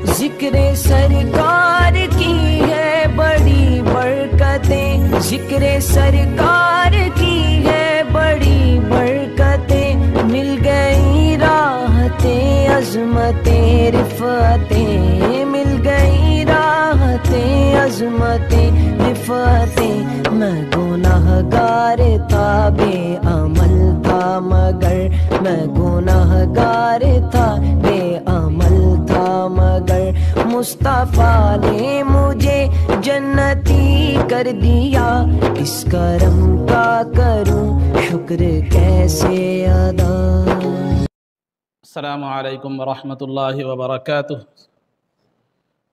ذکر سرکار کی ہے بڑی برکتیں، ذکر سرکار کی ہے بڑی برکتیں، مل گئی راحتیں عظمتیں رفعتیں، مل گئی راحتیں عظمتیں رفعتیں۔ میں گناہ گار تھا بے عمل تھا مگر، میں گناہ گار تھا بے عمل تھا مگر، مصطفیٰ نے مجھے جنتی کر دیا، اس کرم کا کروں شکر کیسے ادا۔ السلام علیکم ورحمۃ اللہ وبرکاتہ۔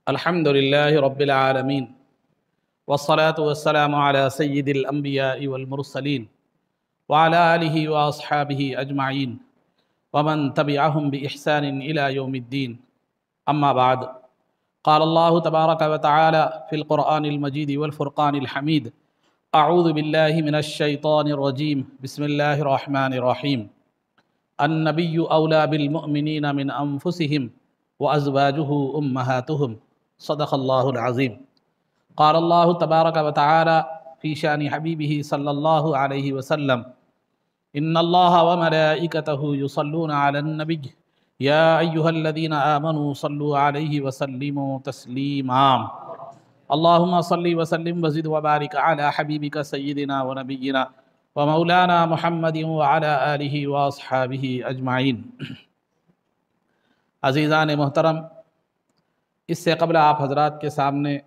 الحمد للہ رب العالمین، والصلاة والسلام علی سید الانبیاء والمرسلین، وعلی آلہ واصحابہ اجمعین، ومن تبعہم بإحسان الی یوم الدین، اما بعد۔ قال اللہ تبارک وتعالی فی القرآن المجید والفرقان الحمید، اعوذ باللہ من الشیطان الرجیم، بسم اللہ الرحمن الرحیم۔ النبی اولیٰ بالمؤمنین من انفسہم وازواجہ امہاتہم، صدق اللہ العظیم۔ قال اللہ تبارک وتعالی فی شان حبیبہ صلی اللہ علیہ وسلم، ان اللہ وملائکتہ یصلون علی النبی یا ایہا الذین آمنوا صلوا علیہ وسلموا تسلیما۔ اللہم صلی وسلم وزد وبارک علی حبیبک سیدنا ونبینا ومولانا محمد وعلی آلہ واصحابہ اجمعین۔ عزیزان محترم، اس سے قبل آپ حضرات کے سامنے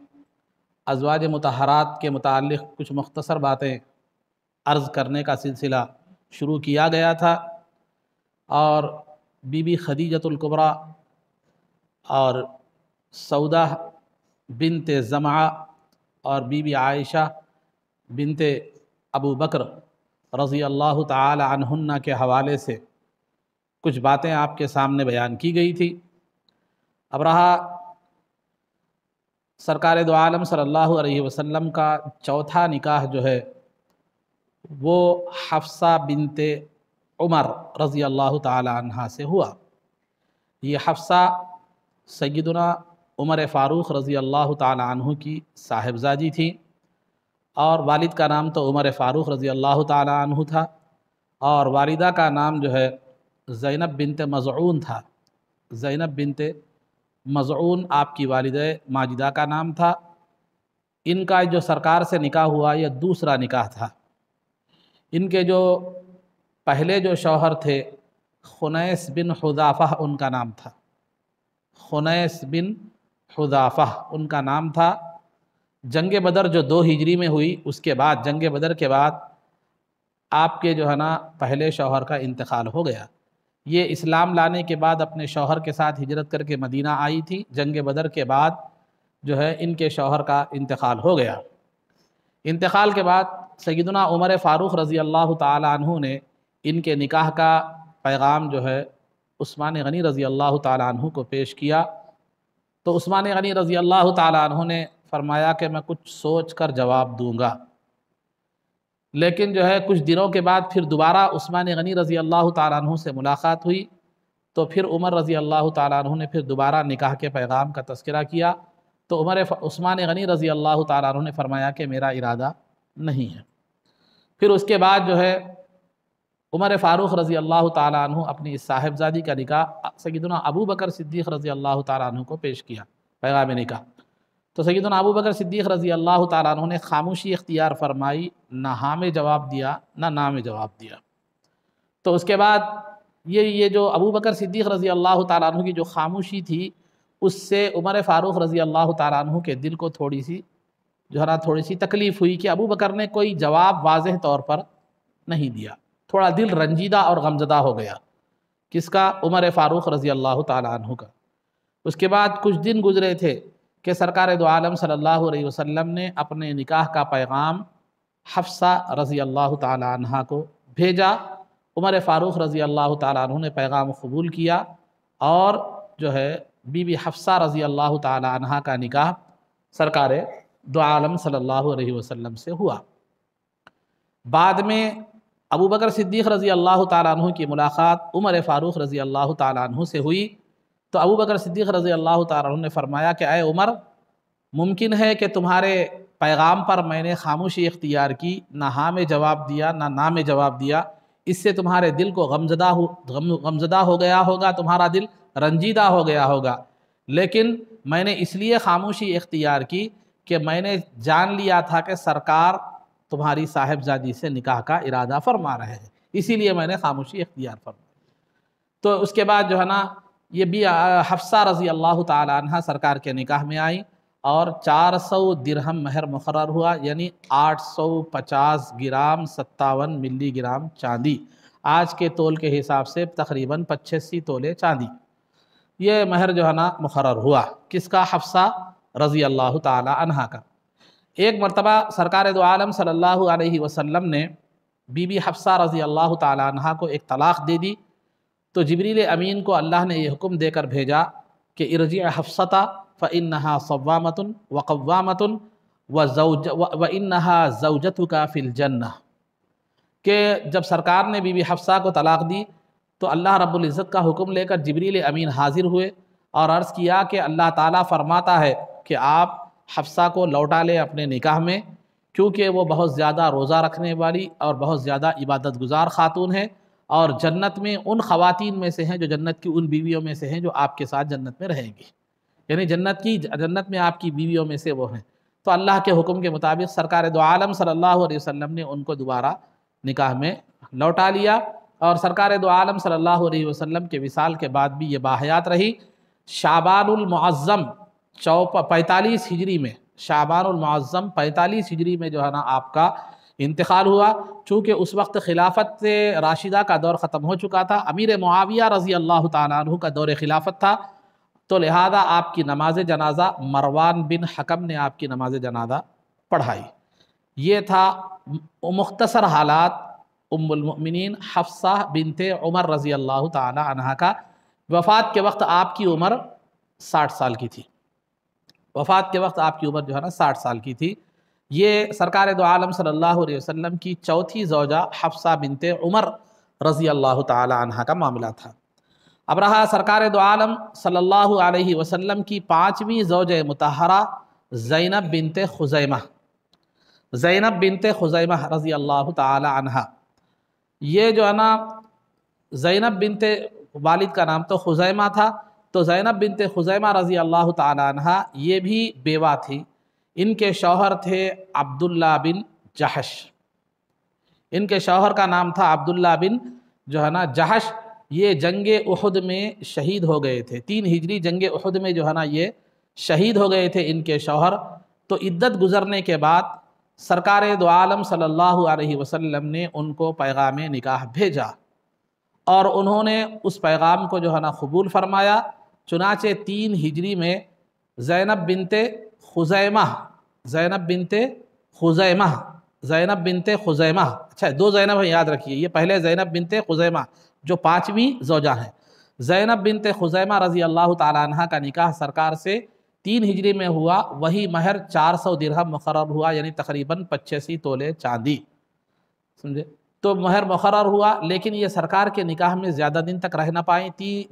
ازواج مطہرات کے متعلق کچھ مختصر باتیں عرض کرنے کا سلسلہ شروع کیا گیا تھا، اور بی بی خدیجۃ الکبریٰ اور سودہ بنت زمعہ اور بی بی عائشہ بنت ابو بکر رضی اللہ تعالی عنہن کے حوالے سے کچھ باتیں آپ کے سامنے بیان کی گئی تھی۔ اب رہا سرکار دو عالم صلی اللہ علیہ وسلم کا چوتھا نکاح جو ہے وہ حفصہ بنت عمر رضی اللہ تعالی عنہ سے ہوا۔ یہ حفصہ سیدنا عمر فاروق رضی اللہ تعالی عنہ کی صاحبزادی تھی، اور والد کا نام تو عمر فاروق رضی اللہ تعالی عنہ تھا، اور والدہ کا نام جو ہے زینب بنت مضعون تھا۔ زینب بنت مضعون آپ کی والدہ ماجدہ کا نام تھا۔ ان کا جو سرکار سے نکاح ہوا یہ دوسرا نکاح تھا۔ ان کے جو پہلے جو شوہر تھے خنیس بن حذافہ ان کا نام تھا، خنیس بن حذافہ ان کا نام تھا۔ جنگ بدر جو 2 ہجری میں ہوئی، اس کے بعد جنگ بدر کے بعد آپ کے جو ہے نا پہلے شوہر کا انتقال ہو گیا۔ یہ اسلام لانے کے بعد اپنے شوہر کے ساتھ ہجرت کر کے مدینہ آئی تھی۔ جنگ بدر کے بعد جو ہے ان کے شوہر کا انتقال ہو گیا۔ انتقال کے بعد سیدنا عمر فاروق رضی اللہ تعالی عنہ نے ان کے نکاح کا پیغام جو ہے عثمان غنی رضی اللہ تعالی عنہ کو پیش کیا، تو عثمان غنی رضی اللہ تعالی عنہ نے فرمایا کہ میں کچھ سوچ کر جواب دوں گا۔ لیکن جو ہے کچھ دنوں کے بعد پھر دوبارہ عثمان غنی رضی اللہ تعالیٰ عنہ سے ملاقات ہوئی، تو پھر عمر رضی اللہ تعالیٰ عنہ نے پھر دوبارہ نکاح کے پیغام کا تذکرہ کیا، تو عثمان غنی رضی اللہ تعالیٰ عنہ نے فرمایا کہ میرا ارادہ نہیں ہے۔ پھر اس کے بعد جو ہے عمر فاروق رضی اللہ تعالیٰ عنہ اپنی اس صاحبزادی کا نکاح سیدنا ابو بکر صدیق رضی اللہ تعالیٰ عنہ کو پیش کیا پیغام نکاح۔ تو سیدنا ابو بکر صدیق رضی اللہ تعالیٰ عنہ نے خاموشی اختیار فرمائی، نہ ہاں میں جواب دیا نہ نا میں جواب دیا۔ تو اس کے بعد یہ جو ابو بکر صدیق رضی اللہ تعالیٰ عنہ کی جو خاموشی تھی، اس سے عمر فاروق رضی اللہ تعالیٰ عنہ کے دل کو تھوڑی سی تکلیف ہوئی کہ ابو بکر نے کوئی جواب واضح طور پر نہیں دیا۔ تھوڑا دل رنجیدہ اور غمزدہ ہو گیا۔ کس کا؟ عمر فاروق رضی اللہ تعالیٰ عنہ کا۔ اس کے بعد کچھ دن گزرے تھے کہ سرکار دو عالم صلی اللہ علیہ وسلم نے اپنے نکاح کا پیغام حفصہ رضی اللہ تعالی عنہ کو بھیجا۔ عمر فاروق رضی اللہ تعالی عنہ نے پیغام قبول کیا، اور جو ہے بی بی حفصہ رضی اللہ تعالی عنہ کا نکاح سرکار دو عالم صلی اللہ علیہ وسلم سے ہوا۔ بعد میں ابو بکر صدیق رضی اللہ تعالیٰ عنہ کی ملاقات عمر فاروق رضی اللہ تعالیٰ عنہ سے ہوئی، تو ابو بکر صدیق رضی اللہ تعالیٰ عنہ نے فرمایا کہ اے عمر، ممکن ہے کہ تمہارے پیغام پر میں نے خاموشی اختیار کی، نہ ہاں میں جواب دیا نہ میں جواب دیا، اس سے تمہارے دل کو غمزدہ ہو گیا ہوگا، تمہارا دل رنجیدہ ہو گیا ہوگا، لیکن میں نے اس لیے خاموشی اختیار کی کہ میں نے جان لیا تھا کہ سرکار تمہاری صاحبزادی سے نکاح کا ارادہ فرما رہے ہیں، اسی لیے میں نے خاموشی اختیار فرمائی۔ تو اس کے بعد جو ہے نا یہ بھی حفصہ رضی اللہ تعالی عنہ سرکار کے نکاح میں آئیں اور 400 درہم مہر مقرر ہوا، یعنی 850 گرام 57 ملی گرام چاندی، آج کے تول کے حساب سے تقریباً 85 تولے چاندی، یہ مہر جو ہے نا مقرر ہوا۔ کس کا؟ حفصہ رضی اللہ تعالی عنہ کا۔ ایک مرتبہ سرکار دو عالم صلی اللہ علیہ وسلم نے بی بی حفصہ رضی اللہ تعالی عنہ کو ایک طلاق دے دی، تو جبریل امین کو اللہ نے یہ حکم دے کر بھیجا کہ ارجع حفصۃ فإنها صوامۃ وقوامۃ وإنها زوجتک فی الجنہ، کہ جب سرکار نے بی بی حفصہ کو طلاق دی تو اللہ رب العزت کا حکم لے کر جبریل امین حاضر ہوئے اور عرض کیا کہ اللہ تعالیٰ فرماتا ہے کہ آپ حفصہ کو لوٹا لیں اپنے نکاح میں، کیونکہ وہ بہت زیادہ روزہ رکھنے والی اور بہت زیادہ عبادت گزار خاتون ہے، اور جنت میں ان خواتین میں سے ہیں جو جنت کی ان بیویوں میں سے ہیں جو آپ کے ساتھ جنت میں رہیں گی، یعنی جنت میں آپ کی بیویوں میں سے وہ ہیں۔ تو اللہ کے حکم کے مطابق سرکار دو عالم صلی اللہ علیہ وسلم نے ان کو دوبارہ نکاح میں لوٹا لیا، اور سرکار دو عالم صلی اللہ علیہ وسلم کے وصال کے بعد بھی یہ باحیات رہی۔ شعبان المعظم 45 ہجری میں، شعبان المعظم 45 ہجری میں جو ہے نا آپ کا انتقال ہوا، چونکہ اس وقت خلافت راشدہ کا دور ختم ہو چکا تھا، امیر معاویہ رضی اللہ تعالیٰ عنہ کا دور خلافت تھا، تو لہذا آپ کی نماز جنازہ مروان بن حکم نے آپ کی نماز جنازہ پڑھائی۔ یہ تھا مختصر حالات ام المؤمنین حفصہ بنت عمر رضی اللہ تعالی عنہ کا۔ وفات کے وقت آپ کی عمر 60 سال کی تھی، وفات کے وقت آپ کی عمر جو ہے نا 60 سال کی تھی۔ یہ سرکار دو عالم صلی اللہ علیہ وسلم کی چوتھی زوجہ حفصہ بنت عمر رضی اللہ تعالی عنہ کا معاملہ تھا۔ اب رہا سرکار دو عالم صلی اللہ علیہ وسلم کی 5ویں زوجہ مطہرہ زینب بنت خزیمہ، زینب بنت خزیمہ رضی اللہ تعالی عنہ۔ یہ جو ہے نا زینب بنت، والد کا نام تو خزیمہ تھا، تو زینب بنت خزیمہ رضی اللہ تعالی عنہ یہ بھی بیوہ تھی۔ ان کے شوہر تھے عبداللہ بن جحش، ان کے شوہر کا نام تھا عبداللہ بن جو ہے نا جحش۔ یہ جنگ احد میں شہید ہو گئے تھے، 3 ہجری جنگ احد میں جو ہے نا یہ شہید ہو گئے تھے ان کے شوہر۔ تو عدت گزرنے کے بعد سرکار دو عالم صلی اللہ علیہ وسلم نے ان کو پیغام نکاح بھیجا، اور انہوں نے اس پیغام کو جو ہے نا قبول فرمایا۔ چنانچہ 3 ہجری میں زینب بنت خزیمہ، زینب بنت خزیمہ، زینب بنت خزیمہ، اچھا 2 زینب ہیں یاد رکھیے، یہ پہلے زینب بنت خزیمہ جو 5ویں زوجہ ہیں، زینب بنت خزیمہ رضی اللہ تعالیٰ عنہ کا نکاح سرکار سے 3 ہجری میں ہوا، وہی مہر 400 درہم مقرر ہوا، یعنی تقریباً 85 تولے چاندی، سمجھے؟ تو مہر مقرر ہوا، لیکن یہ سرکار کے نکاح میں زیادہ دن تک رہ نہ پائیں،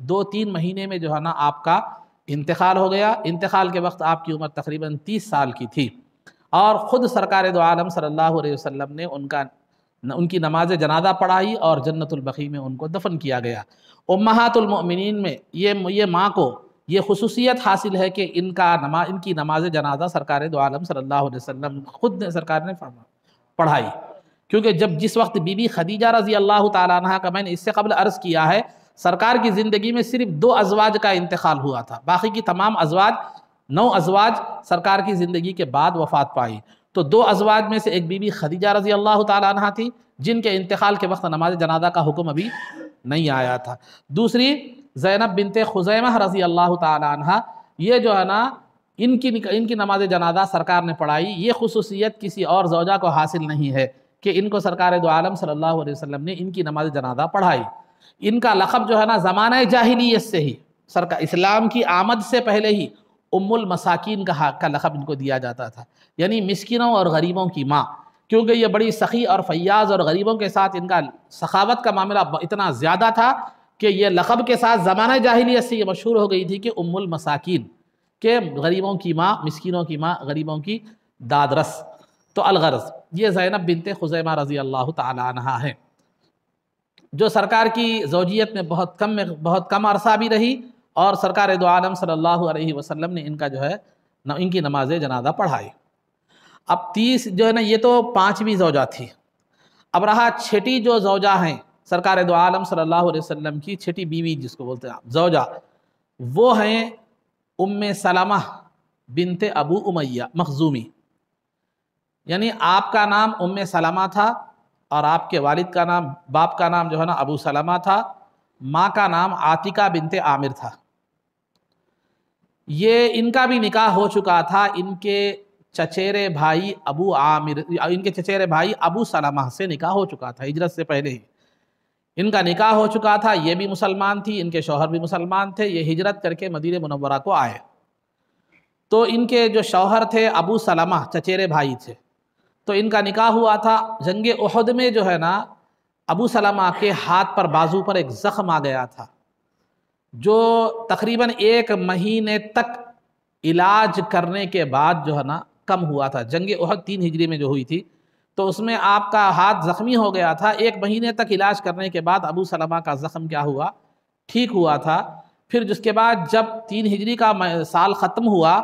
2-3 مہینے میں جو ہے نا آپ کا انتقال ہو گیا۔ انتقال کے وقت آپ کی عمر تقریباً 30 سال کی تھی، اور خود سرکار دو عالم صلی اللہ علیہ وسلم نے ان کی نماز جنازہ پڑھائی اور جنت البقیع میں ان کو دفن کیا گیا۔ امہات المؤمنین میں یہ ماں کو یہ خصوصیت حاصل ہے کہ ان کی نماز جنازہ سرکار دو عالم صلی اللہ علیہ وسلم خود نے سرکار نے پڑھائی، کیونکہ جس وقت بی بی خدیجہ رضی اللہ تعالیٰ عنہ کا میں نے اس سے قبل عرض کیا ہے، سرکار کی زندگی میں صرف 2 ازواج کا انتقال ہوا تھا، باقی کی تمام ازواج 9 ازواج سرکار کی زندگی کے بعد وفات پائی۔ تو 2 ازواج میں سے ایک بی بی خدیجہ رضی اللہ تعالیٰ عنہ تھی، جن کے انتقال کے وقت نماز جنازہ کا حکم ابھی نہیں آیا تھا۔ دوسری زینب بنت خزیمہ رضی اللہ تعالیٰ عنہ، یہ جو ہے نا ان کی نماز جنازہ سرکار نے پڑھائی۔ یہ خصوصیت کسی اور زوجہ کو حاصل نہیں ہے کہ ان کو سرکار دو عالم صلی اللہ علیہ وسلم نے ان کی نماز جنازہ پڑھائی۔ ان کا لقب جو ہے نا زمانہ جاہلیت سے ہی، اسلام کی آمد سے پہلے ہی ام المساکین کا لقب ان کو دیا جاتا تھا، یعنی مسکینوں اور غریبوں کی ماں، کیونکہ یہ بڑی سخی اور فیاض اور غریبوں کے ساتھ ان کا سخاوت کا معاملہ اتنا زیادہ تھا کہ یہ لقب کے ساتھ زمانہ جاہلیت سے یہ مشہور ہو گئی تھی کہ ام المساکین، کہ غریبوں کی ماں، مسکینوں کی ماں، غریبوں کی داد رس۔ تو الغرض یہ زینب بنت خزیمہ رضی اللہ تعالی عنہا ہیں، جو سرکار کی زوجیت میں بہت کم عرصہ بھی رہی، اور سرکار دو عالم صلی اللہ علیہ وسلم نے ان کا جو ہے ان کی نماز جنازہ پڑھائی۔ اب 30 جو ہے نا، یہ تو 5ویں زوجہ تھی۔ اب رہا چھٹی جو زوجہ ہیں سرکار دو عالم صلی اللہ علیہ وسلم کی چھٹی بیوی جس کو بولتے ہیں زوجہ، وہ ہیں ام سلمہ بنت ابو امیہ مخزومی۔ یعنی آپ کا نام ام سلمہ تھا، اور آپ کے والد کا نام، باپ کا نام جو ہے نا ابو سلمہ تھا، ماں کا نام عاتقہ بنت عامر تھا۔ یہ ان کا بھی نکاح ہو چکا تھا ان کے چچیرے بھائی ابو سلمہ سے نکاح ہو چکا تھا، ہجرت سے پہلے ہی ان کا نکاح ہو چکا تھا۔ یہ بھی مسلمان تھی، ان کے شوہر بھی مسلمان تھے، یہ ہجرت کر کے مدینہ منورہ کو آئے۔ تو ان کے جو شوہر تھے ابو سلمہ، چچیرے بھائی تھے، تو ان کا نکاح ہوا تھا۔ جنگ احد میں جو ہے نا ابو سلمہ کے ہاتھ پر، بازو پر ایک زخم آ گیا تھا، جو تقریباً 1 مہینے تک علاج کرنے کے بعد جو ہے نا کم ہوا تھا۔ جنگ احد 3 ہجری میں جو ہوئی تھی، تو اس میں آپ کا ہاتھ زخمی ہو گیا تھا۔ 1 مہینے تک علاج کرنے کے بعد ابو سلمہ کا زخم کیا ہوا؟ ٹھیک ہوا تھا۔ پھر جس کے بعد جب 3 ہجری کا سال ختم ہوا،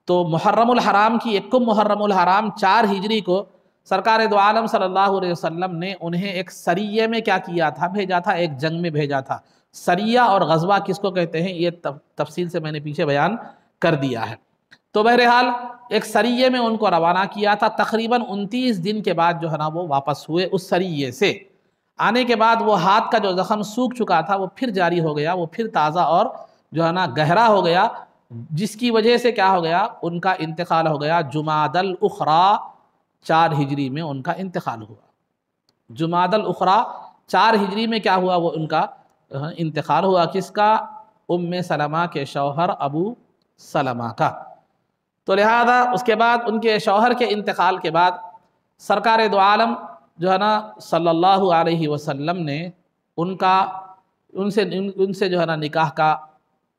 تو محرم الحرام کی 1 محرم الحرام 4 ہجری کو سرکار دو عالم صلی اللہ علیہ وسلم نے انہیں ایک سریے میں کیا کیا تھا؟ بھیجا تھا، ایک جنگ میں بھیجا تھا۔ سریہ اور غزوہ کس کو کہتے ہیں یہ تفصیل سے میں نے پیچھے بیان کر دیا ہے۔ تو بہرحال ایک سریے میں ان کو روانہ کیا تھا۔ تقریباً 29 دن کے بعد جو ہے نا وہ واپس ہوئے اس سریے سے۔ آنے کے بعد وہ ہاتھ کا جو زخم سوکھ چکا تھا وہ پھر جاری ہو گیا، وہ پھر تازہ اور جو ہے نا گہرا ہو گیا، جس کی وجہ سے کیا ہو گیا؟ ان کا انتقال ہو گیا۔ جمادی الاخری 4 ہجری میں ان کا انتقال ہوا۔ جمادی الاخری 4 ہجری میں کیا ہوا؟ وہ ان کا انتقال ہوا۔ کس کا؟ ام سلمہ کے شوہر ابو سلمہ کا۔ تو لہذا اس کے بعد ان کے شوہر کے انتقال کے بعد سرکار دو عالم جو ہے نا صلی اللہ علیہ وسلم نے ان سے جو ہے نا نکاح کا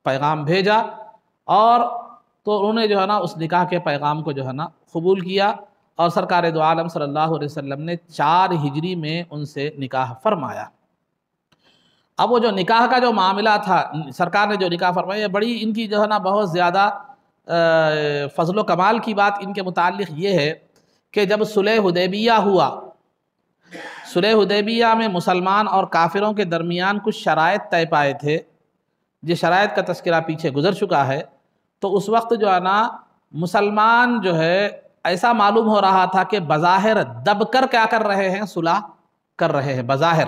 پیغام بھیجا، اور تو انہوں نے جو ہے نا اس نکاح کے پیغام کو جو ہے نا قبول کیا، اور سرکار دو عالم صلی اللہ علیہ وسلم نے 4 ہجری میں ان سے نکاح فرمایا۔ اب وہ جو نکاح کا جو معاملہ تھا، سرکار نے جو نکاح فرمایا، بڑی ان کی جو ہے نا بہت زیادہ فضل و کمال کی بات ان کے متعلق یہ ہے کہ جب صلح حدیبیہ ہوا، صلح حدیبیہ میں مسلمان اور کافروں کے درمیان کچھ شرائط طے پائے تھے، جس شرائط کا تذکرہ پیچھے گزر چکا ہے۔ تو اس وقت جو ہے نا مسلمان جو ہے ایسا معلوم ہو رہا تھا کہ بظاہر دب کر کیا کر رہے ہیں؟ صلح کر رہے ہیں بظاہر۔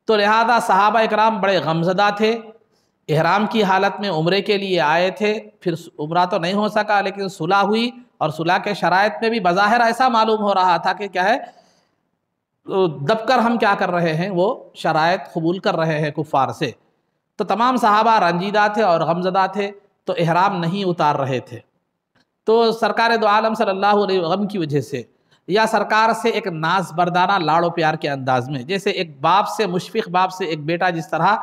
تو لہذا صحابہ اکرام بڑے غمزدہ تھے، احرام کی حالت میں عمرے کے لیے آئے تھے، پھر عمرہ تو نہیں ہو سکا لیکن صلح ہوئی، اور صلح کے شرائط میں بھی بظاہر ایسا معلوم ہو رہا تھا کہ کیا ہے، دب کر ہم کیا کر رہے ہیں؟ وہ شرائط قبول کر رہے ہیں کفار سے۔ تو تمام صحابہ رنجیدہ تھے اور غمزدہ تھے، تو احرام نہیں اتار رہے تھے۔ تو سرکار دو عالم صلی اللہ علیہ وسلم کی وجہ سے، یا سرکار سے ایک ناز بردانہ لاڑ و پیار کے انداز میں، جیسے ایک باپ سے، مشفق باپ سے ایک بیٹا جس طرح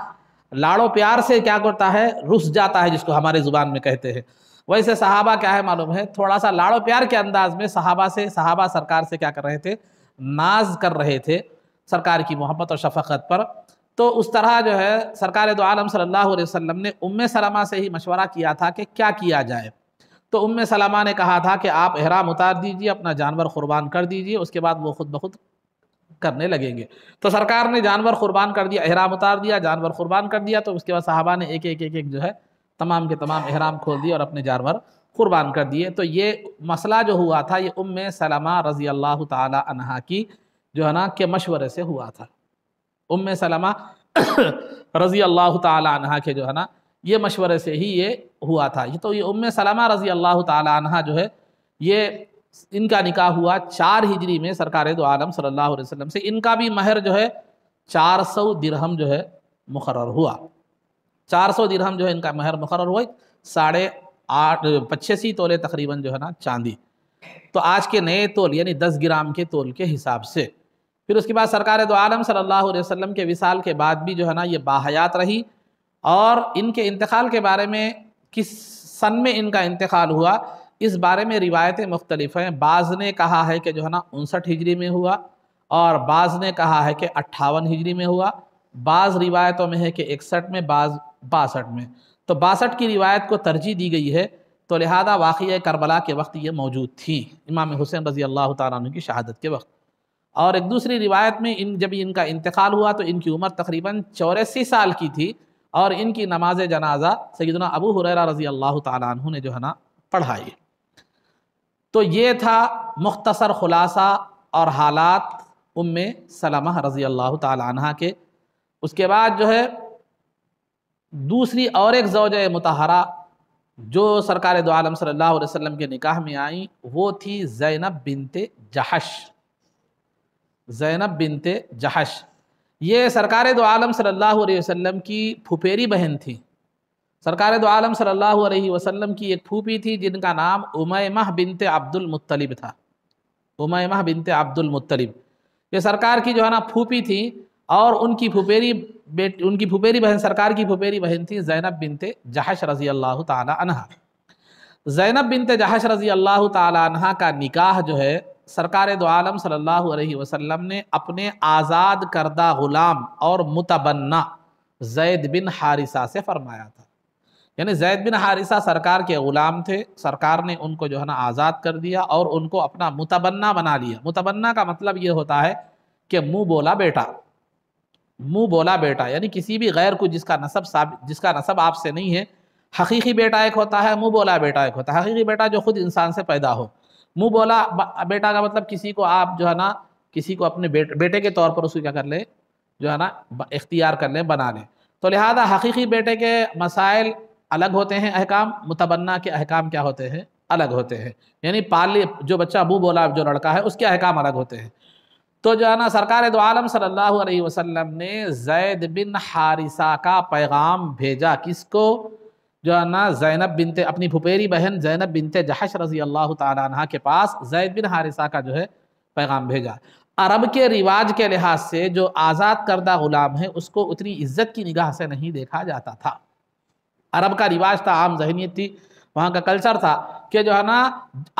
لاڑ و پیار سے کیا کرتا ہے؟ رس جاتا ہے، جس کو ہمارے زبان میں کہتے ہیں، ویسے صحابہ کیا ہے معلوم ہے، تھوڑا سا لاڑ و پیار کے انداز میں صحابہ سرکار سے کیا کر رہے تھے؟ ناز کر رہے تھے سرکار کی محبت اور شفقت پر۔ تو اس طرح جو ہے سرکار دو عالم صلی اللہ علیہ وسلم نے ام سلمہ سے ہی مشورہ کیا تھا کہ کیا کیا جائے۔ تو ام سلمہ نے کہا تھا کہ آپ احرام اتار دیجئے، اپنا جانور قربان کر دیجئے، اس کے بعد وہ خود بخود کرنے لگیں گے۔ تو سرکار نے جانور قربان کر دیا، احرام اتار دیا، جانور قربان کر دیا۔ تو اس کے بعد صحابہ نے ایک ایک جو ہے تمام کے تمام احرام کھول دیے اور اپنے جانور قربان کر دیے۔ تو یہ مسئلہ جو ہوا تھا یہ ام سلمہ رضی اللہ تعالی عنہا کی جو ہے نا کہ مشورے سے ہوا تھا۔ ام سلمہ رضی اللہ تعالی عنہا کے جو ہے نا یہ مشورے سے ہی یہ ہوا تھا۔ تو یہ ام سلمہ رضی اللہ تعالی عنہا جو ہے یہ ان کا نکاح ہوا 4 ہجری میں سرکار دو عالم صلی اللہ علیہ وسلم سے۔ ان کا بھی مہر جو ہے 400 درہم جو ہے مقرر ہوا۔ 400 درہم جو ہے ان کا مہر مقرر ہوا، 85 تولے تقریباً جو ہے نا چاندی۔ تو آج کے نئے تول یعنی 10 گرام کے تول کے حساب سے پھر اس کے بعد سرکار دو عالم صلی اللہ علیہ وسلم کے وصال کے بعد بھی جو ہے نا یہ باحیات رہی، اور ان کے انتقال کے بارے میں کس سن میں ان کا انتقال ہوا اس بارے میں روایتیں مختلف ہیں۔ بعض نے کہا ہے کہ جو ہے نا 59 ہجری میں ہوا، اور بعض نے کہا ہے کہ 58 ہجری میں ہوا، بعض روایتوں میں ہے کہ 61 میں، بعض 62 میں۔ تو 62 کی روایت کو ترجیح دی گئی ہے، تو لہذا واقعہ کربلا کے وقت یہ موجود تھی، امام حسین رضی اللہ تعالیٰ عنہ کی شہادت کے وقت۔ اور ایک دوسری روایت میں جب ان کا انتقال ہوا تو ان کی عمر تقریباً 84 سال کی تھی، اور ان کی نماز جنازہ سیدنا ابو ہریرہ رضی اللہ تعالیٰ عنہ نے جو ہے نا پڑھائی۔ تو یہ تھا مختصر خلاصہ اور حالات ام سلمہ رضی اللہ تعالیٰ عنہ کے۔ اس کے بعد جو ہے دوسری اور ایک زوجہ مطہرہ جو سرکار دو عالم صلی اللہ علیہ وسلم کے نکاح میں آئیں، وہ تھی زینب بنت جحش۔ زینب بنت جحش یہ سرکار دو عالم صلی اللہ علیہ وسلم کی پھوپھیری بہن تھی۔ سرکار دو عالم صلی اللہ علیہ وسلم کی ایک پھوپھی تھی جن کا نام امیمہ بنت عبد المطلب تھا۔ امیمہ بنت عبد المطلب یہ سرکار کی جو ہے نا پھوپھی تھی، اور ان کی پھوپھیری بہن سرکار کی پھوپھیری بہن تھی زینب بنت جحش رضی اللہ تعالی عنہ۔ زینب بنت جحش رضی اللہ تعالی عنہ کا نکاح جو ہے سرکار دو عالم صلی اللہ علیہ وسلم نے اپنے آزاد کردہ غلام اور متبنہ زید بن حارثہ سے فرمایا تھا۔ یعنی زید بن حارثہ سرکار کے غلام تھے، سرکار نے ان کو جو ہے نا آزاد کر دیا اور ان کو اپنا متبنہ بنا لیا۔ متبنہ کا مطلب یہ ہوتا ہے کہ منہ بولا بیٹا، منہ بولا بیٹا، یعنی کسی بھی غیر کو جس کا نسب آپ سے نہیں ہے۔ حقیقی بیٹا ایک ہوتا ہے، منہ بولا بیٹا ایک ہوتا ہے۔ حقیقی بیٹا جو خود انسان سے پیدا ہو، منہ بولا بیٹا کا مطلب کسی کو آپ جو ہے نا کسی کو اپنے بیٹے کے طور پر اس کو کیا کر لیں، جو ہے نا اختیار کر لیں، بنا لیں۔ تو لہذا حقیقی بیٹے کے مسائل الگ ہوتے ہیں، احکام، متبنہ کے احکام کیا ہوتے ہیں، الگ ہوتے ہیں۔ یعنی جو بچہ منہ بولا جو لڑکا ہے اس کے احکام الگ ہوتے ہیں۔ تو جو ہے نا سرکار دو عالم صلی اللہ علیہ وسلم نے زید بن حارثہ کا پیغام بھیجا، کس کو؟ جو ہے نا زینب بنت، اپنی پھوپھیری بہن زینب بنت جحش رضی اللہ تعالیٰ عنہ کے پاس زید بن حارثہ کا جو ہے پیغام بھیجا۔ عرب کے رواج کے لحاظ سے جو آزاد کردہ غلام ہے اس کو اتنی عزت کی نگاہ سے نہیں دیکھا جاتا تھا۔ عرب کا رواج تھا، عام ذہنیت تھی، وہاں کا کلچر تھا کہ جو ہے نا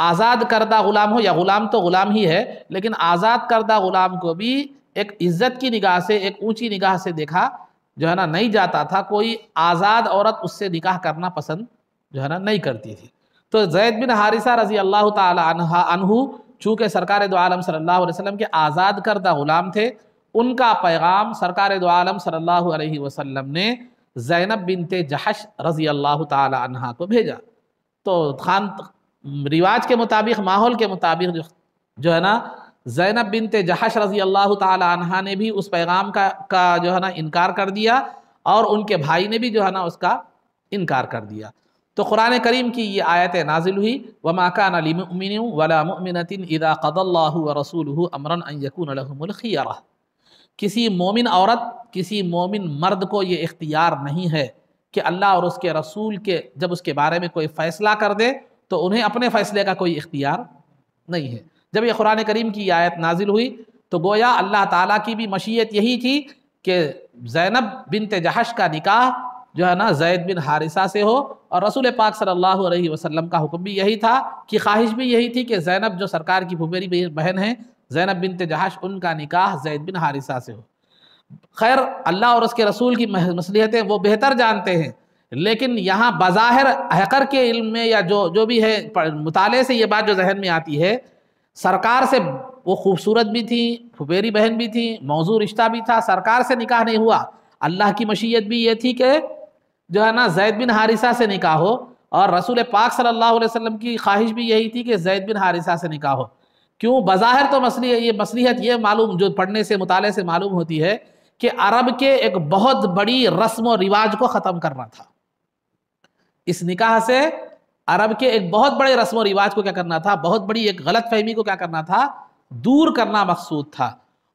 آزاد کردہ غلام ہو، یا غلام تو غلام ہی ہے لیکن آزاد کردہ غلام کو بھی ایک عزت کی نگاہ سے، ایک اونچی نگاہ سے دیکھا جو ہے نا نہیں جاتا تھا۔ کوئی آزاد عورت اس سے نکاح کرنا پسند جو ہے نا نہیں کرتی تھی۔ تو زید بن حارثہ رضی اللہ تعالی عنہ چونکہ سرکار دو عالم صلی اللہ علیہ وسلم کے آزاد کردہ غلام تھے، ان کا پیغام سرکار دو عالم صلی اللہ علیہ وسلم نے زینب بنت جحش رضی اللہ تعالی عنہ کو بھیجا۔ تو رواج کے مطابق، ماحول کے مطابق جو ہے نا زینب بنت جحش رضی اللہ تعالی عنہ نے بھی اس پیغام کا جو ہے نا انکار کر دیا، اور ان کے بھائی نے بھی جو ہے نا اس کا انکار کر دیا۔ تو قرآن کریم کی یہ آیت نازل ہوئی، وَمَا كَانَ لِمُؤْمِنٍ وَلَا مُؤْمِنَةٍ إِذَا قَضَى اللَّهُ وَرَسُولُهُ أَمْرًا أَن يَكُونَ لَهُمُ الْخِيَرَةُ۔ کسی مومن عورت، کسی مومن مرد کو یہ اختیار نہیں ہے کہ اللہ اور اس کے رسول کے جب اس کے بارے میں کوئی فیصلہ کر دے تو انہیں اپنے فیصلے کا کوئی اختیار نہیں ہے۔ جب یہ قرآن کریم کی آیت نازل ہوئی تو گویا اللہ تعالیٰ کی بھی مشیت یہی تھی کہ زینب بنت جحش کا نکاح جو ہے نا زید بن حارثہ سے ہو، اور رسول پاک صلی اللہ علیہ وسلم کا حکم بھی یہی تھا، کہ خواہش بھی یہی تھی کہ زینب جو سرکار کی پھوپھیری بہن ہیں زینب بنت جحش، ان کا نکاح زید بن حارثہ سے ہو۔ خیر اللہ اور اس کے رسول کی مصلحتیں وہ بہتر جانتے ہیں، لیکن یہاں بظاہر حقر کے علم میں یا جو بھی ہے مطالعے سے یہ بات جو ذہن میں آتی ہے، سرکار سے وہ خوبصورت بھی تھی، پھوپھیری بہن بھی تھی، موضوع رشتہ بھی تھا، سرکار سے نکاح نہیں ہوا۔ اللہ کی مشیت بھی یہ تھی کہ جو ہے نا زید بن حارثہ سے نکاح ہو، اور رسول پاک صلی اللہ علیہ وسلم کی خواہش بھی یہی تھی کہ زید بن حارثہ سے نکاح ہو۔ کیوں؟ بظاہر تو مصلحت یہ معلوم، جو پڑھنے سے مطالعے سے معلوم ہوتی ہے کہ عرب کے ایک بہت بڑی رسم و رواج کو ختم کرنا تھا۔ اس نکاح سے عرب کے ایک بہت بڑے رسم و رواج کو کیا کرنا تھا، بہت بڑی ایک غلط فہمی کو کیا کرنا تھا، دور کرنا مقصود تھا۔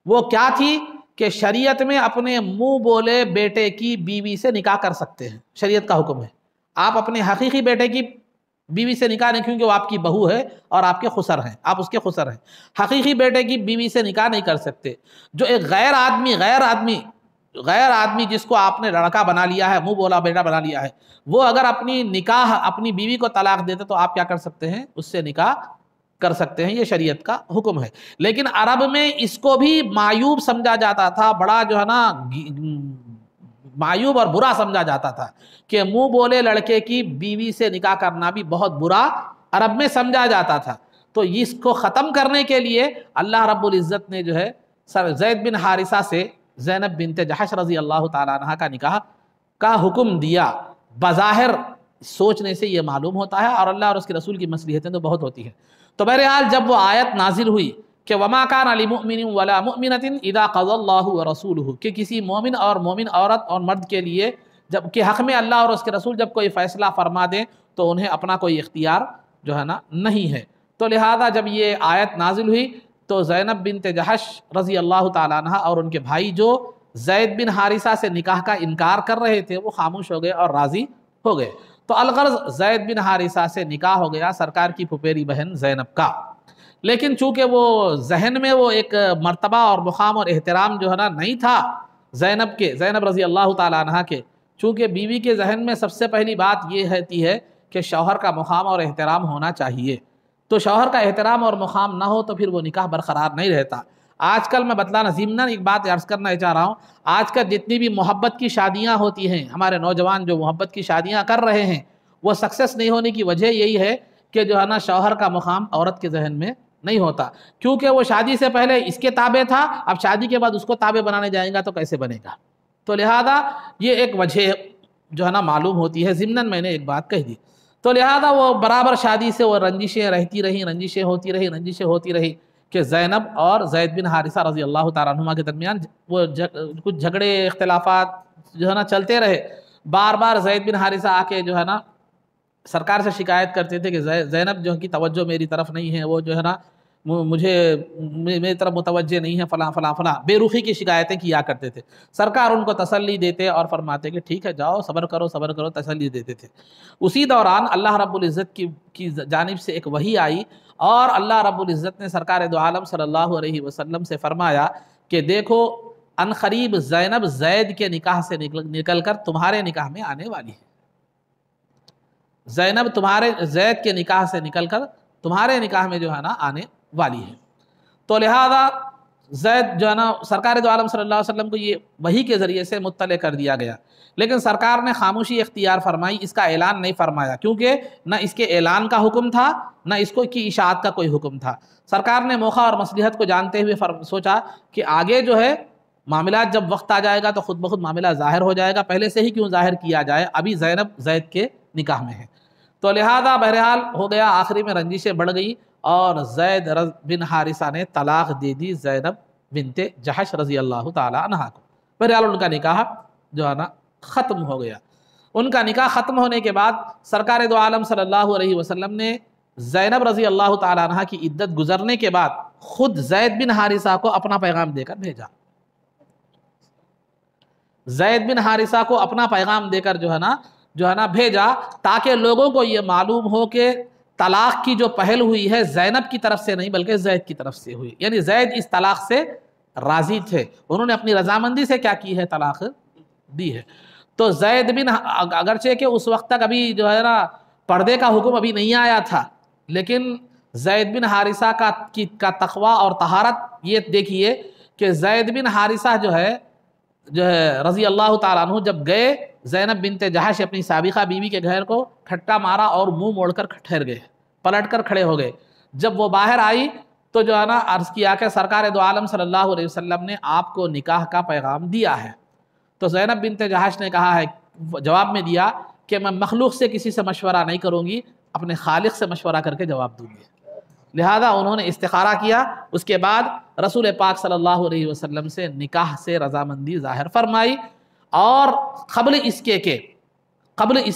وہ کیا تھی کہ شریعت میں اپنے منہ بولے بیٹے کی بیوی سے نکاح کر سکتے ہیں، شریعت کا حکم ہے۔ آپ اپنے حقیقی بیٹے کی بیوی سے نکاح نہیں، کیونکہ وہ آپ کی بہو ہے اور آپ کے خسر ہیں، آپ اس کے خسر ہیں۔ حقیقی بیٹے کی بیوی سے نکاح نہیں کر سکتے۔ جو ایک غیر آدمی جس کو آپ نے لڑکا بنا لیا ہے، منہ بولا بیٹا بنا لیا ہے، وہ اگر اپنی بیوی کو طلاق دیتے تو آپ کیا کر سکتے ہیں؟ اس سے نکاح کر سکتے ہیں، یہ شریعت کا حکم ہے۔ لیکن عرب میں اس کو بھی معیوب سمجھا جاتا تھا، بڑا جو ہے نا معیوب اور برا سمجھا جاتا تھا کہ منہ بولے لڑکے کی بیوی سے نکاح کرنا بھی بہت برا عرب میں سمجھا جاتا تھا۔ تو اس کو ختم کرنے کے لیے اللہ رب العزت نے جو ہے زید بن حارثہ سے زینب بنت جحش رضی اللہ تعالیٰ عنہ کا نکاح کا حکم دیا۔ بظاہر سوچنے سے یہ معلوم ہوتا ہے، اور اللہ اور اس کے رسول کی مصلحتیں تو بہت ہوتی ہیں۔ تو بہرحال جب وہ آیت نازل ہوئی کہ وَمَا كَانَ لِمُؤْمِنٍ وَلَا مُؤْمِنَةٍ إِذَا قَضَى اللَّهُ وَرَسُولُهُ، کہ کسی مومن اور مومن عورت اور مرد کے لیے جب کہ حق میں اللہ اور اس کے رسول جب کوئی فیصلہ فرما دیں تو انہیں اپنا کوئی اختیار جو ہے نا نہیں ہے۔ تو لہذا جب یہ آیت نازل ہوئی تو زینب بنت جحش رضی اللہ تعالیٰ عنہ اور ان کے بھائی جو زید بن حارثہ سے نکاح کا انکار کر رہے تھے وہ خاموش ہو گئے اور راضی ہو گئے۔ تو الغرض زید بن حارثہ سے نکاح ہو گیا سرکار کی پھپھیری بہن زینب کا۔ لیکن چونکہ وہ ذہن میں وہ ایک مرتبہ اور مقام اور احترام جو ہے نا نہیں تھا زینب رضی اللہ تعالیٰ عنہ کے، چونکہ بیوی کے ذہن میں سب سے پہلی بات یہ رہتی ہے کہ شوہر کا مقام اور احترام ہونا چاہیے۔ تو شوہر کا احترام اور مقام نہ ہو تو پھر وہ نکاح برقرار نہیں رہتا۔ آج کل میں بتلانا ضمناً ایک بات عرض کرنا چاہ رہا ہوں، آج کل جتنی بھی محبت کی شادیاں ہوتی ہیں، ہمارے نوجوان جو محبت کی شادیاں کر رہے ہیں، وہ سکسیس نہیں ہونے کی وجہ یہی ہے کہ جو ہے نا شوہر کا مقام عورت کے ذہن میں نہیں ہوتا، کیونکہ وہ شادی سے پہلے اس کے تابع تھا، اب شادی کے بعد اس کو تابع بنانے جائیں گا تو کیسے بنے گا؟ تو لہذا یہ ایک وجہ جو ہے نا معلوم ہوتی ہے، ضمناً میں نے ایک بات کہہ دی۔ تو لہذا وہ برابر شادی سے وہ رنجشیں رنجشیں ہوتی رہی کہ زینب اور زید بن حارثہ رضی اللہ تعالیٰ عنہما کے درمیان وہ کچھ جھگڑے اختلافات جو ہے نا چلتے رہے۔ بار بار زید بن حارثہ آ کے جو ہے نا سرکار سے شکایت کرتے تھے کہ زینب جو کی توجہ میری طرف نہیں ہے، وہ جو ہے نا میری طرف متوجہ نہیں ہے، فلاں فلاں فلاں بے رخی کی شکایتیں کیا کرتے تھے۔ سرکار ان کو تسلی دیتے اور فرماتے کہ ٹھیک ہے جاؤ صبر کرو، تسلی دیتے تھے۔ اسی دوران اللہ رب العزت کی جانب سے ایک وحی آئی اور اللہ رب العزت نے سرکار دو عالم صلی اللہ علیہ وسلم سے فرمایا کہ دیکھو عنقریب زینب زید کے نکاح سے نکل کر تمہارے نکاح میں آنے والی ہے۔ زینب زید کے نکاح سے نکل کر تمہارے نکاح میں جو ہے نا آنے والی ہے۔ تو لہذا زید جو ہے نا سرکار دو عالم صلی اللہ علیہ وسلم کو یہ وحی کے ذریعے سے مطلع کر دیا گیا، لیکن سرکار نے خاموشی اختیار فرمائی، اس کا اعلان نہیں فرمایا، کیونکہ نہ اس کے اعلان کا حکم تھا نہ اس کو کی اشاعت کا کوئی حکم تھا۔ سرکار نے موقع اور مصلحت کو جانتے ہوئے سوچا کہ آگے جو ہے معاملات جب وقت آ جائے گا تو خود بخود معاملہ ظاہر ہو جائے گا، پہلے سے ہی کیوں ظاہر کیا جائے، ابھی زینب زید کے نکاح میں ہے۔ تو لہذا بہرحال ہو گیا، آخری میں رنجشیں بڑھ گئی اور زید بن حارثہ نے طلاق دے دی زینب بنت جحش رضی اللہ تعالی عنہا کو۔ بہرحال ان کا نکاح جو ہے نا ختم ہو گیا۔ ان کا نکاح ختم ہونے کے بعد سرکار دو عالم صلی اللہ علیہ وسلم نے زینب رضی اللہ تعالی عنہا کی عدت گزرنے کے بعد خود زید بن حارثہ کو اپنا پیغام دے کر بھیجا۔ زید بن حارثہ کو اپنا پیغام دے کر جو ہے نا بھیجا، تاکہ لوگوں کو یہ معلوم ہو کہ طلاق کی جو پہل ہوئی ہے زینب کی طرف سے نہیں بلکہ زید کی طرف سے ہوئی، یعنی زید اس طلاق سے راضی تھے، انہوں نے اپنی رضامندی سے کیا کی ہے، طلاق دی ہے۔ تو زید بن اگرچہ کہ اس وقت تک ابھی جو ہے نا پردے کا حکم ابھی نہیں آیا تھا، لیکن زید بن حارثہ کا تقوی اور طہارت یہ دیکھیے کہ زید بن حارثہ جو ہے رضی اللہ تعالیٰ عنہ جب گئے زینب بنت جحش اپنی سابقہ بیوی کے گھر کو کھٹکا مارا اور منہ موڑ کر ٹھہر گئے، پلٹ کر کھڑے ہو گئے۔ جب وہ باہر آئی تو جو ہے نا عرض کیا کہ سرکار دو عالم صلی اللہ علیہ وسلم نے آپ کو نکاح کا پیغام دیا ہے۔ تو زینب بنت جحش نے کہا ہے، جواب میں دیا کہ میں مخلوق سے کسی سے مشورہ نہیں کروں گی، اپنے خالق سے مشورہ کر کے جواب دوں گی۔ لہذا انہوں نے استخارہ کیا، اس کے بعد رسول پاک صلی اللہ علیہ وسلم سے نکاح سے رضامندی ظاہر فرمائی، اور قبل اس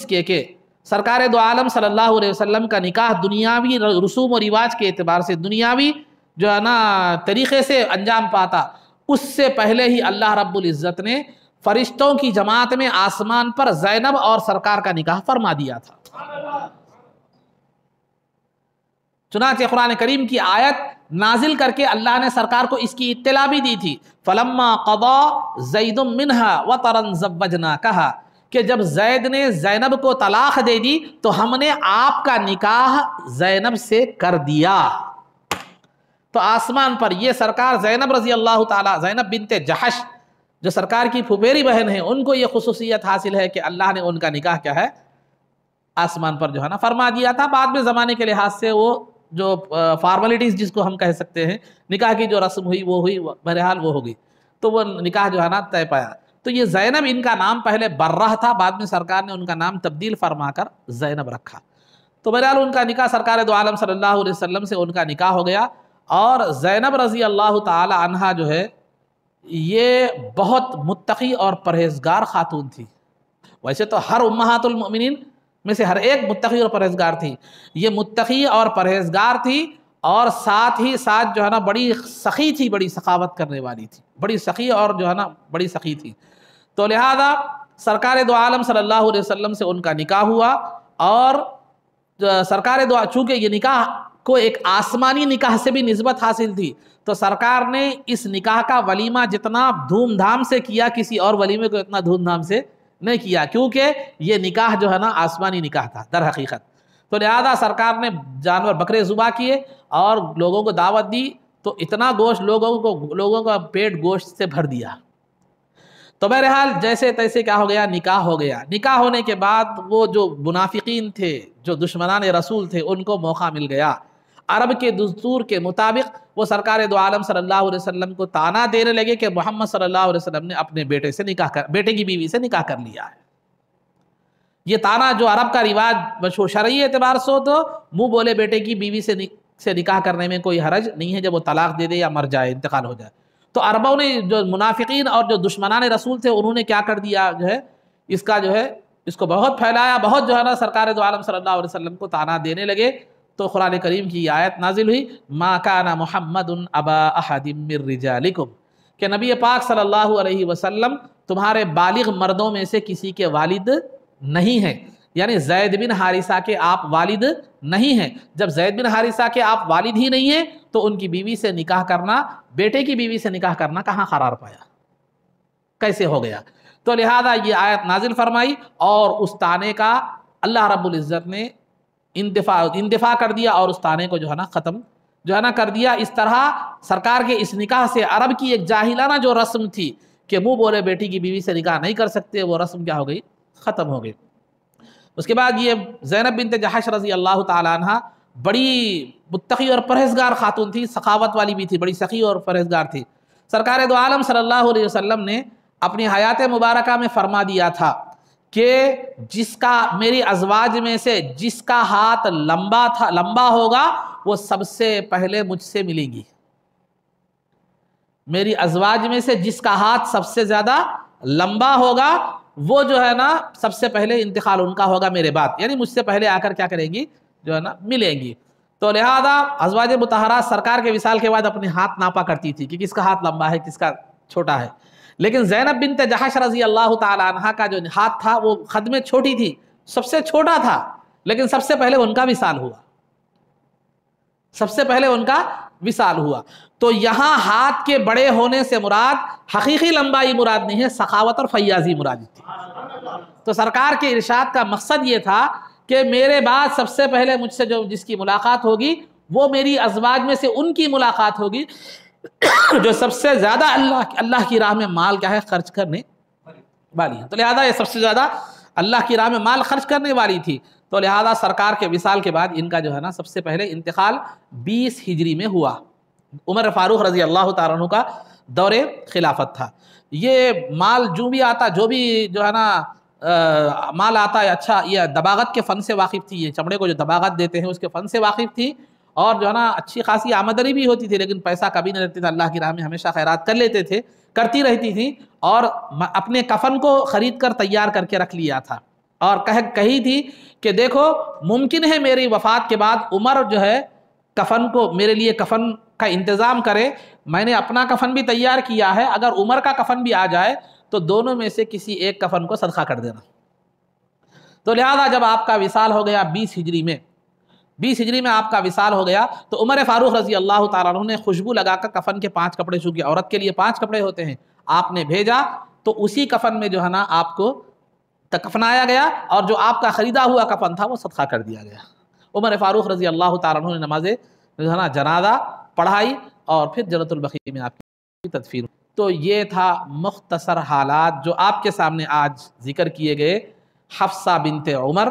کے کہ سرکار دو عالم صلی اللہ علیہ وسلم کا نکاح دنیاوی رسوم و رواج کے اعتبار سے دنیاوی جو ہے نا طریقے سے انجام پاتا، اس سے پہلے ہی اللہ رب العزت نے فرشتوں کی جماعت میں آسمان پر زینب اور سرکار کا نکاح فرما دیا تھا۔ چنانچہ قرآن کریم کی آیت نازل کر کے اللہ نے سرکار کو اس کی اطلاع بھی دی تھی، فلما قضا زید منہا وطرا زوجناکہا، کہ جب زید نے زینب کو طلاق دے دی تو ہم نے آپ کا نکاح زینب سے کر دیا۔ تو آسمان پر یہ سرکار زینب رضی اللہ تعالی، زینب بنت جحش جو سرکار کی پھپھیری بہن ہیں، ان کو یہ خصوصیت حاصل ہے کہ اللہ نے ان کا نکاح کیا ہے، آسمان پر جو ہے نا فرما دیا تھا۔ بعد میں زمانے کے لحاظ سے وہ جو فارملٹیز جس کو ہم کہہ سکتے ہیں، نکاح کی جو رسم ہوئی وہ ہوئی، بہرحال وہ ہوگی، تو وہ نکاح جو ہے نا طے پایا۔ تو یہ زینب ان کا نام پہلے برہ تھا، بعد میں سرکار نے ان کا نام تبدیل فرما کر زینب رکھا۔ تو بہرحال ان کا نکاح سرکار دو عالم صلی اللہ علیہ وسلم سے ان کا نکاح ہو گیا۔ اور زینب رضی اللہ تعالی عنہا جو ہے یہ بہت متقی اور پرہیزگار خاتون تھی۔ ویسے تو ہر امہات المؤمنین میں سے ہر ایک متقی اور پرہیزگار تھی، یہ متقی اور پرہیزگار تھی، اور ساتھ ہی ساتھ جو ہے نا بڑی سخی تھی، بڑی سخاوت کرنے والی تھی، بڑی سخی اور جو ہے نا بڑی سخی تھی۔ تو لہذا سرکار دو عالم صلی اللہ علیہ وسلم سے ان کا نکاح ہوا، اور سرکار دو چونکہ یہ نکاح کو ایک آسمانی نکاح سے بھی نسبت حاصل تھی، تو سرکار نے اس نکاح کا ولیمہ جتنا دھوم دھام سے کیا، کسی اور ولیمے کو اتنا دھوم دھام سے نہیں کیا، کیونکہ یہ نکاح جو ہے نا آسمانی نکاح تھا در حقیقت۔ تو لہذا سرکار نے جانور بکرے ذبح کیے اور لوگوں کو دعوت دی، تو اتنا گوشت لوگوں کا پیٹ گوشت سے بھر دیا۔ تو بہرحال جیسے تیسے کیا ہو گیا، نکاح ہو گیا۔ نکاح ہونے کے بعد وہ جو منافقین تھے، جو دشمنان رسول تھے، ان کو موقع مل گیا۔ عرب کے دستور کے مطابق وہ سرکار دو عالم صلی اللہ علیہ وسلم کو طعنہ دینے لگے کہ محمد صلی اللہ علیہ وسلم نے اپنے بیٹے کی بیوی سے نکاح کر لیا ہے۔ یہ طعنہ جو عرب کا رواج مشہور شرعی اعتبار سے ہو تو منہ بولے بیٹے کی بیوی سے نکاح کرنے میں کوئی حرج نہیں ہے، جب وہ طلاق دے دے یا مر جائے، انتقال ہو جائے۔ تو عربوں نے جو منافقین اور جو دشمنان رسول تھے، انہوں نے کیا کر دیا جو ہے، اس کا جو ہے اس کو بہت پھیلایا، بہت جو ہے نا سرکار دو عالم صلی اللہ علیہ وسلم کو طعنہ دینے لگے۔ تو قرآن کریم کی یہ آیت نازل ہوئی، ما کان محمد ابا احد من رجالکم، کہ نبی پاک صلی اللہ علیہ وسلم تمہارے بالغ مردوں میں سے کسی کے والد نہیں ہیں، یعنی زید بن حارثہ کے آپ والد نہیں ہیں۔ جب زید بن حارثہ کے آپ والد ہی نہیں ہیں تو ان کی بیوی سے نکاح کرنا، بیٹے کی بیوی سے نکاح کرنا کہاں قرار پایا، کیسے ہو گیا؟ تو لہذا یہ آیت نازل فرمائی، اور اس طعنے کا اللہ رب العزت نے اندفاع کر دیا، اور اس طعنے کو جو ہے نا ختم جو ہے نا کر دیا۔ اس طرح سرکار کے اس نکاح سے عرب کی ایک جاہلانہ جو رسم تھی کہ منہ بولے بیٹی کی بیوی سے نکاح نہیں کر سکتے، وہ رسم کیا ہو گئی، ختم ہو گئی۔ اس کے بعد یہ زینب بنت جحش رضی اللہ تعالی عنہ بڑی متقی اور پرہیزگار خاتون تھی، سخاوت والی بھی تھی، بڑی سخی اور پرہیزگار تھی۔ سرکار دو عالم صلی اللہ علیہ وسلم نے اپنی حیات مبارکہ میں فرما دیا تھا کہ جس کا میری ازواج میں سے جس کا ہاتھ لمبا ہوگا وہ سب سے پہلے مجھ سے ملے گی۔ میری ازواج میں سے جس کا ہاتھ سب سے زیادہ لمبا ہوگا وہ جو ہے نا سب سے پہلے انتقال ان کا ہوگا میرے بعد، یعنی مجھ سے پہلے آ کر کیا کریں گی، جو ہے نا ملیں گی۔ تو لہذا ازواج مطہرات سرکار کے وصال کے بعد اپنے ہاتھ ناپا کرتی تھی کہ کس کا ہاتھ لمبا ہے، کس کا چھوٹا ہے۔ لیکن زینب بنت جحش رضی اللہ تعالی عنہا کا جو ہاتھ تھا وہ خد میں چھوٹی تھی، سب سے چھوٹا تھا، لیکن سب سے پہلے ان کا وصال ہوا، سب سے پہلے ان کا وصال ہوا۔ تو یہاں ہاتھ کے بڑے ہونے سے مراد حقیقی لمبائی مراد نہیں ہے، سخاوت اور فیاضی مراد تھی۔ تو سرکار کے ارشاد کا مقصد یہ تھا کہ میرے بعد سب سے پہلے مجھ سے جس کی ملاقات ہوگی وہ میری ازواج میں سے ان کی ملاقات ہوگی جو سب سے زیادہ اللہ کی راہ میں مال کیا ہے، خرچ کرنے والی ہے۔ تو لہذا یہ سب سے زیادہ اللہ کی راہ میں مال خرچ کرنے والی تھی۔ تو لہذا سرکار کے وصال کے بعد ان کا جو ہے نا سب سے پہلے انتقال 20 ہجری میں ہوا۔ عمر فاروق رضی اللہ تعالیٰ عنہ کا دور خلافت تھا۔ یہ مال جو بھی آتا، جو بھی جو ہے نا مال آتا ہے، اچھا یہ دباغت کے فن سے واقف تھی، یہ چمڑے کو جو دباغت دیتے ہیں اس کے فن سے واقف تھی، اور جو ہے نا اچھی خاصی آمدنی بھی ہوتی تھی، لیکن پیسہ کبھی نہیں رہتے تھے، اللہ کی راہ میں ہمیشہ خیرات کر لیتے تھے، کرتی رہتی تھی، اور اپنے کفن کو خرید کر تیار کر کے رکھ لیا تھا، اور کہی تھی کہ دیکھو ممکن ہے میری وفات کے بعد عمر جو ہے کفن کو میرے لیے کفن کا انتظام کرے، میں نے اپنا کفن بھی تیار کیا ہے، اگر عمر کا کفن بھی آ جائے تو دونوں میں سے کسی ایک کفن کو صدقہ کر دینا۔ تو لہذا جب آپ کا وصال ہو گیا 20 ہجری میں، 20 ہجری میں آپ کا وصال ہو گیا تو عمر فاروق رضی اللہ تعالیٰ عنہ نے خوشبو لگا کر کفن کے 5 کپڑے، چونکہ عورت کے لیے 5 کپڑے ہوتے ہیں، آپ نے بھیجا تو اسی کفن میں جو ہے نا آپ کو کفنایا گیا، اور جو آپ کا خریدا ہوا کفن تھا وہ صدقہ کر دیا گیا۔ عمر فاروق رضی اللہ تعالیٰ عنہ نے نماز جو ہے نا جنازہ پڑھائی اور پھر جنت البقیع میں آپ کی تدفین۔ تو یہ تھا مختصر حالات جو آپ کے سامنے آج ذکر کیے گئے، حفصہ بنت عمر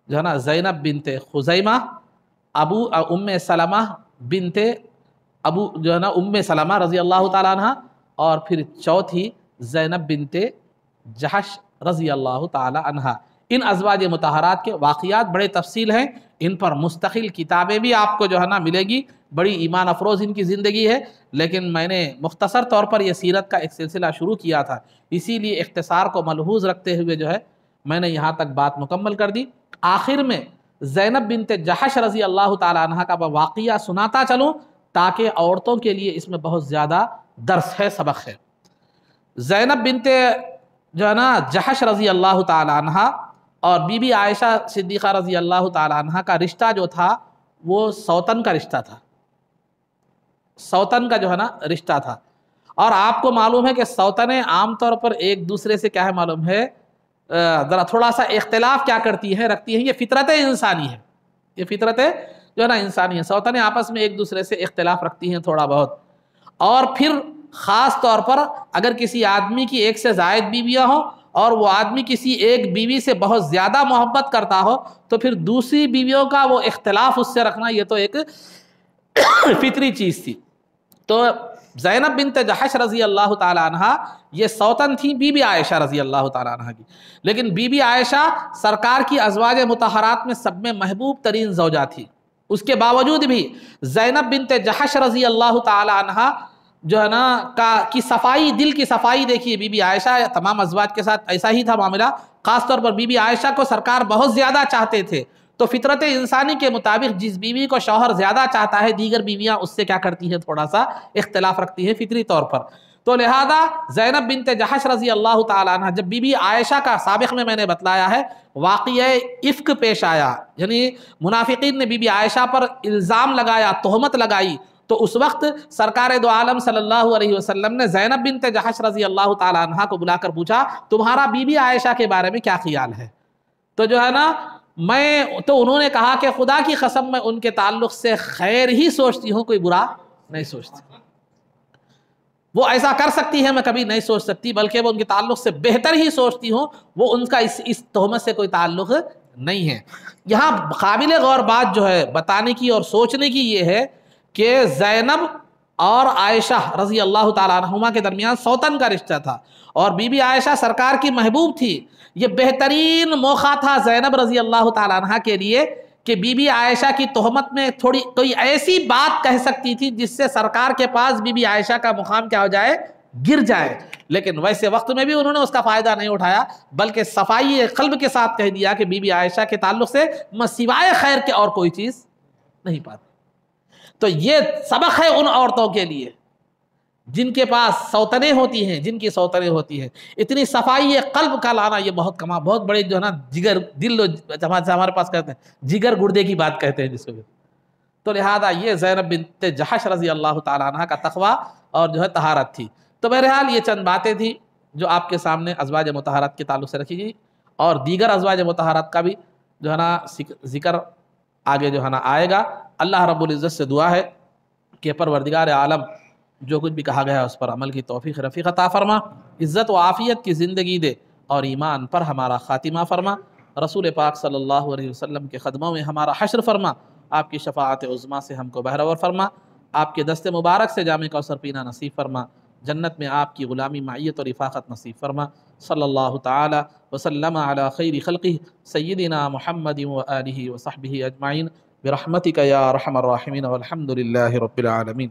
جو ہے نا، زینب بنت خزیمہ، ام سلمہ بنت جو ہے نا ام سلمہ رضی اللہ تعالیٰ عنہ، اور پھر چوتھی زینب بنت جحش رضی اللہ تعالیٰ عنہ۔ ان ازواج مطہرات کے واقعات بڑے تفصیل ہیں، ان پر مستقل کتابیں بھی آپ کو جو ہے نا ملے گی، بڑی ایمان افروز ان کی زندگی ہے، لیکن میں نے مختصر طور پر یہ سیرت کا ایک سلسلہ شروع کیا تھا، اسی لیے اختصار کو ملحوظ رکھتے ہوئے جو ہے میں نے یہاں تک بات مکمل کر دی۔ آخر میں زینب بنت جحش رضی اللہ تعالیٰ عنہ کا واقعہ سناتا چلوں تاکہ عورتوں کے لیے اس میں بہت زیادہ درس ہے، سبق ہے۔ زینب بنت جو ہے نا جحش رضی اللہ تعالیٰ عنہ اور بی بی عائشہ صدیقہ رضی اللہ تعالیٰ عنہ کا رشتہ جو تھا وہ سوتن کا رشتہ تھا، سوتن کا جو ہے نا رشتہ تھا، اور آپ کو معلوم ہے کہ سوتنیں عام طور پر ایک دوسرے سے کیا ہے معلوم ہے، ذرا تھوڑا سا اختلاف کیا کرتی ہیں، رکھتی ہیں، یہ فطرت انسانی ہے، یہ فطرت جو ہے نا انسانی ہے، سوتنیں آپس میں ایک دوسرے سے اختلاف رکھتی ہیں تھوڑا بہت، اور پھر خاص طور پر اگر کسی آدمی کی ایک سے زائد بیویاں ہوں اور وہ آدمی کسی ایک بیوی سے بہت زیادہ محبت کرتا ہو تو پھر دوسری بیویوں کا وہ اختلاف اس سے رکھنا یہ تو ایک فطری چیز تھی۔ تو زینب بنت جحش رضی اللہ تعالیٰ عنہ یہ سوتن تھی بی بی عائشہ رضی اللہ تعالیٰ عنہ کی، لیکن بی بی عائشہ سرکار کی ازواج مطہرات میں سب میں محبوب ترین زوجہ تھی، اس کے باوجود بھی زینب بنت جحش رضی اللہ تعالیٰ عنہ جو ہے نا کی صفائی، دل کی صفائی دیکھیے، بی بی عائشہ تمام ازواج کے ساتھ ایسا ہی تھا معاملہ، خاص طور پر بی بی عائشہ کو سرکار بہت زیادہ چاہتے تھے، تو فطرت انسانی کے مطابق جس بیوی کو شوہر زیادہ چاہتا ہے دیگر بیویاں اس سے کیا کرتی ہیں، تھوڑا سا اختلاف رکھتی ہیں فطری طور پر۔ تو لہذا زینب بنت جحش رضی اللہ تعالیٰ عنہ جب بی بی عائشہ کا سابق میں نے بتلایا ہے واقعہ افک پیش آیا، یعنی منافقین نے بی بی عائشہ پر الزام لگایا، تہمت لگائی، تو اس وقت سرکار دو عالم صلی اللہ علیہ وسلم نے زینب بنت جحش رضی اللہ تعالیٰ عنہ کو بلا کر پوچھا تمہارا بی بی عائشہ کے بارے میں کیا خیال ہے؟ تو جو ہے نا انہوں نے کہا کہ خدا کی قسم میں ان کے تعلق سے خیر ہی سوچتی ہوں، کوئی برا نہیں سوچتی، وہ ایسا کر سکتی ہے میں کبھی نہیں سوچ سکتی، بلکہ وہ ان کے تعلق سے بہتر ہی سوچتی ہوں، وہ ان کا اس تہمت سے کوئی تعلق نہیں ہے۔ یہاں قابل غور بات جو ہے بتانے کی اور سوچنے کی یہ ہے کہ زینب اور عائشہ رضی اللہ تعالیٰ عنہما کے درمیان سوتن کا رشتہ تھا، اور بی بی عائشہ سرکار کی محبوب تھی، یہ بہترین موقع تھا زینب رضی اللہ تعالیٰ عنہ کے لیے کہ بی بی عائشہ کی تہمت میں تھوڑی کوئی ایسی بات کہہ سکتی تھی جس سے سرکار کے پاس بی بی عائشہ کا مقام کیا ہو جائے، گر جائے، لیکن ویسے وقت میں بھی انہوں نے اس کا فائدہ نہیں اٹھایا، بلکہ صفائی قلب کے ساتھ کہہ دیا کہ بی بی عائشہ کے تعلق سے میں سوائے خیر کے اور کوئی چیز نہیں پاتی۔ تو یہ سبق ہے ان عورتوں کے لیے جن کے پاس سوتنیں ہوتی ہیں، جن کی سوتنیں ہوتی ہیں، اتنی صفائی قلب کا لانا یہ بہت بڑے جو ہے نا جگر دل ہمارے پاس کہتے ہیں جگر گردے کی بات کہتے ہیں جس کو بھی۔ تو لہذا یہ زینب بنت جحش رضی اللہ تعالیٰ عنہ کا تقویٰ اور جو ہے طہارت تھی۔ تو بہرحال یہ چند باتیں تھیں جو آپ کے سامنے ازواج مطہرات کے تعلق سے رکھی گئی، اور دیگر ازواج مطہرات کا بھی جو ہے نا ذکر آگے جو ہے نا آئے گا۔ اللہ رب العزت سے دعا ہے کہ پروردگار عالم جو کچھ بھی کہا گیا ہے اس پر عمل کی توفیق رفیق عطا فرما، عزت و عافیت کی زندگی دے اور ایمان پر ہمارا خاتمہ فرما، رسول پاک صلی اللہ علیہ وسلم کے قدموں میں ہمارا حشر فرما، آپ کی شفاعت عظمیٰ سے ہم کو بہرور فرما، آپ کے دست مبارک سے جام کوثر پینا نصیب فرما، جنت میں آپ کی غلامی معیت اور رفاقت نصیب فرما۔ صلی اللہ تعالی وسلم علی خیر خلقہ سیدنا محمد وآلہ وصحبہ اجمعین برحمتک یا ارحم الراحمین والحمد للہ رب العالمین۔